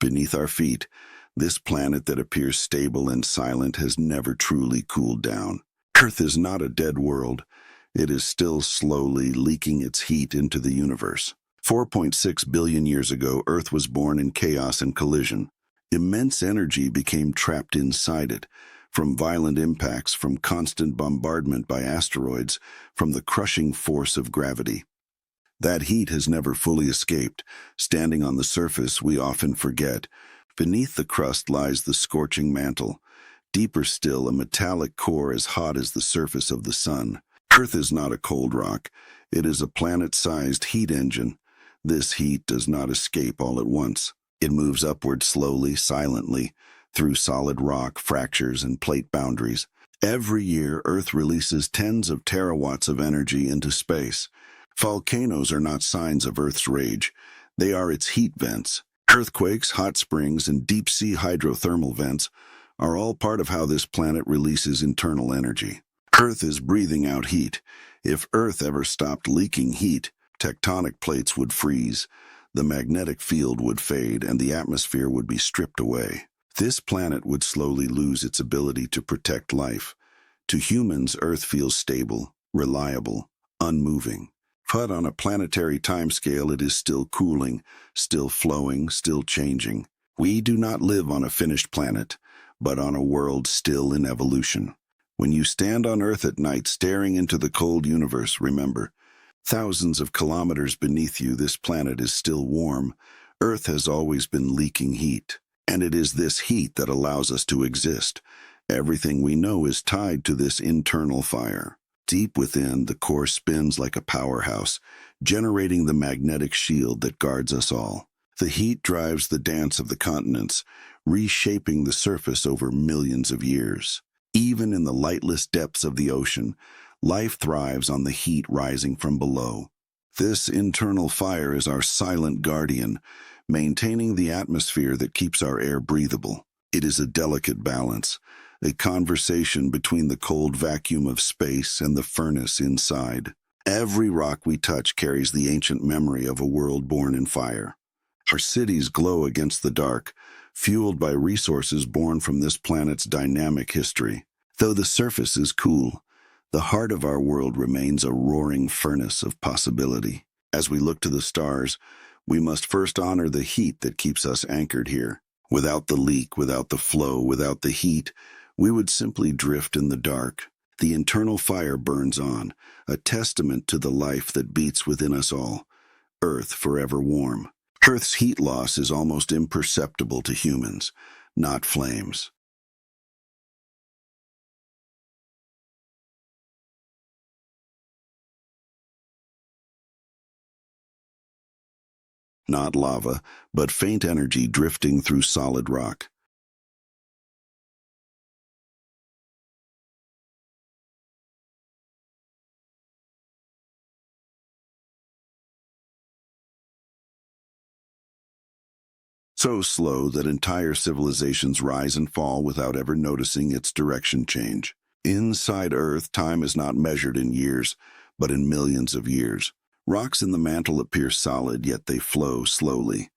Beneath our feet, this planet that appears stable and silent has never truly cooled down. Earth is not a dead world. It is still slowly leaking its heat into the universe. 4.6 billion years ago, Earth was born in chaos and collision. Immense energy became trapped inside it, from violent impacts, from constant bombardment by asteroids, from the crushing force of gravity. That heat has never fully escaped. Standing on the surface, we often forget. Beneath the crust lies the scorching mantle. Deeper still, a metallic core as hot as the surface of the sun. Earth is not a cold rock. It is a planet-sized heat engine. This heat does not escape all at once. It moves upward slowly, silently, through solid rock, fractures, and plate boundaries. Every year, Earth releases tens of terawatts of energy into space. Volcanoes are not signs of Earth's rage. They are its heat vents. Earthquakes, hot springs, and deep-sea hydrothermal vents are all part of how this planet releases internal energy. Earth is breathing out heat. If Earth ever stopped leaking heat, tectonic plates would freeze, the magnetic field would fade, and the atmosphere would be stripped away. This planet would slowly lose its ability to protect life. To humans, Earth feels stable, reliable, unmoving. But on a planetary timescale, it is still cooling, still flowing, still changing. We do not live on a finished planet, but on a world still in evolution. When you stand on Earth at night staring into the cold universe, remember, thousands of kilometers beneath you, this planet is still warm. Earth has always been leaking heat, and it is this heat that allows us to exist. Everything we know is tied to this internal fire. Deep within, the core spins like a powerhouse, generating the magnetic shield that guards us all. The heat drives the dance of the continents, reshaping the surface over millions of years. Even in the lightless depths of the ocean, life thrives on the heat rising from below. This internal fire is our silent guardian, maintaining the atmosphere that keeps our air breathable. It is a delicate balance, a conversation between the cold vacuum of space and the furnace inside. Every rock we touch carries the ancient memory of a world born in fire. Our cities glow against the dark, fueled by resources born from this planet's dynamic history. Though the surface is cool, the heart of our world remains a roaring furnace of possibility. As we look to the stars, we must first honor the heat that keeps us anchored here. Without the leak, without the flow, without the heat, we would simply drift in the dark. The internal fire burns on, a testament to the life that beats within us all. Earth forever warm. Earth's heat loss is almost imperceptible to humans, not flames. Not lava, but faint energy drifting through solid rock. So slow that entire civilizations rise and fall without ever noticing its direction change. Inside Earth, time is not measured in years, but in millions of years. Rocks in the mantle appear solid, yet they flow slowly.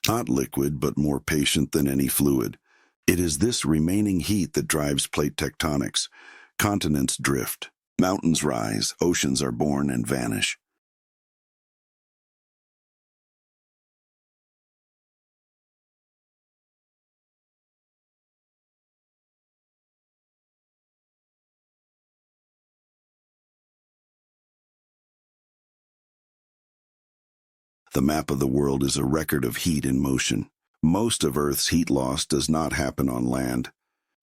Not liquid, but more patient than any fluid. It is this remaining heat that drives plate tectonics. Continents drift, mountains rise, oceans are born and vanish. The map of the world is a record of heat in motion. Most of Earth's heat loss does not happen on land.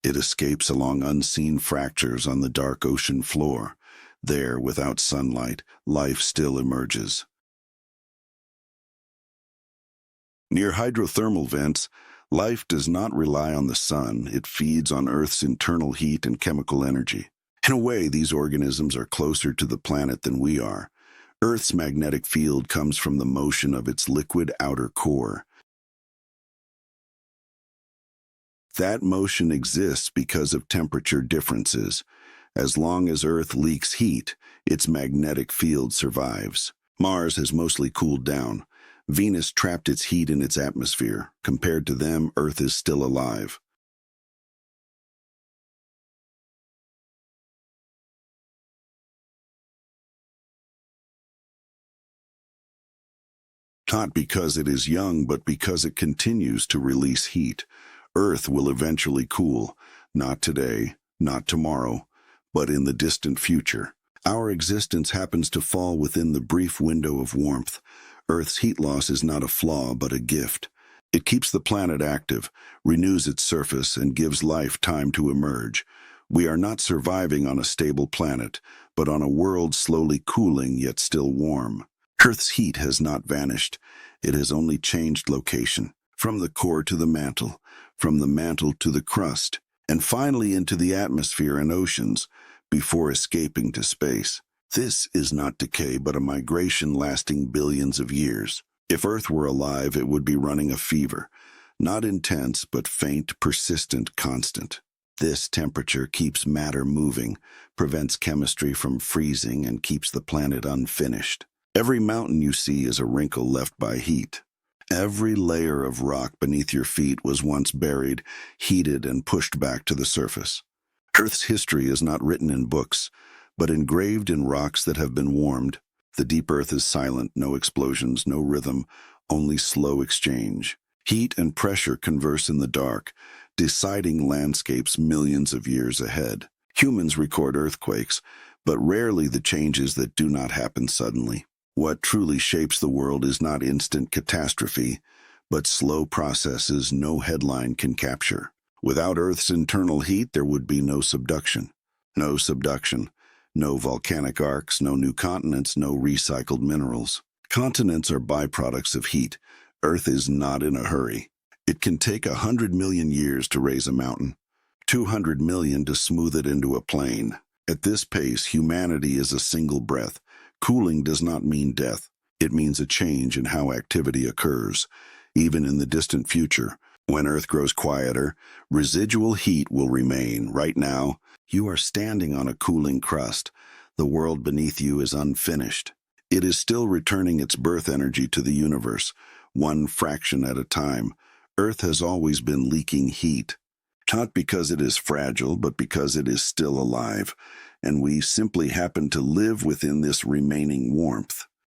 It escapes along unseen fractures on the dark ocean floor. There, without sunlight, life still emerges. Near hydrothermal vents, life does not rely on the sun. It feeds on Earth's internal heat and chemical energy. In a way, these organisms are closer to the planet than we are. Earth's magnetic field comes from the motion of its liquid outer core. That motion exists because of temperature differences. As long as Earth leaks heat, its magnetic field survives. Mars has mostly cooled down. Venus trapped its heat in its atmosphere. Compared to them, Earth is still alive. Not because it is young, but because it continues to release heat. Earth will eventually cool, not today, not tomorrow, but in the distant future. Our existence happens to fall within the brief window of warmth. Earth's heat loss is not a flaw, but a gift. It keeps the planet active, renews its surface, and gives life time to emerge. We are not surviving on a stable planet, but on a world slowly cooling yet still warm. Earth's heat has not vanished. It has only changed location, from the core to the mantle, from the mantle to the crust, and finally into the atmosphere and oceans, before escaping to space. This is not decay, but a migration lasting billions of years. If Earth were alive, it would be running a fever. Not intense, but faint, persistent, constant. This temperature keeps matter moving, prevents chemistry from freezing, and keeps the planet unfinished. Every mountain you see is a wrinkle left by heat. Every layer of rock beneath your feet was once buried, heated, and pushed back to the surface. Earth's history is not written in books, but engraved in rocks that have been warmed. The deep Earth is silent, no explosions, no rhythm, only slow exchange. Heat and pressure converse in the dark, deciding landscapes millions of years ahead. Humans record earthquakes, but rarely the changes that do not happen suddenly. What truly shapes the world is not instant catastrophe, but slow processes no headline can capture. Without Earth's internal heat, there would be no subduction. No subduction, no volcanic arcs, no new continents, no recycled minerals. Continents are byproducts of heat. Earth is not in a hurry. It can take 100 million years to raise a mountain, 200 million to smooth it into a plain. At this pace, humanity is a single breath. Cooling does not mean death. It means a change in how activity occurs. Even in the distant future, when Earth grows quieter, residual heat will remain. Right now, you are standing on a cooling crust. The world beneath you is unfinished. It is still returning its birth energy to the universe, one fraction at a time. Earth has always been leaking heat, not because it is fragile, but because it is still alive, and we simply happen to live within this remaining warmth.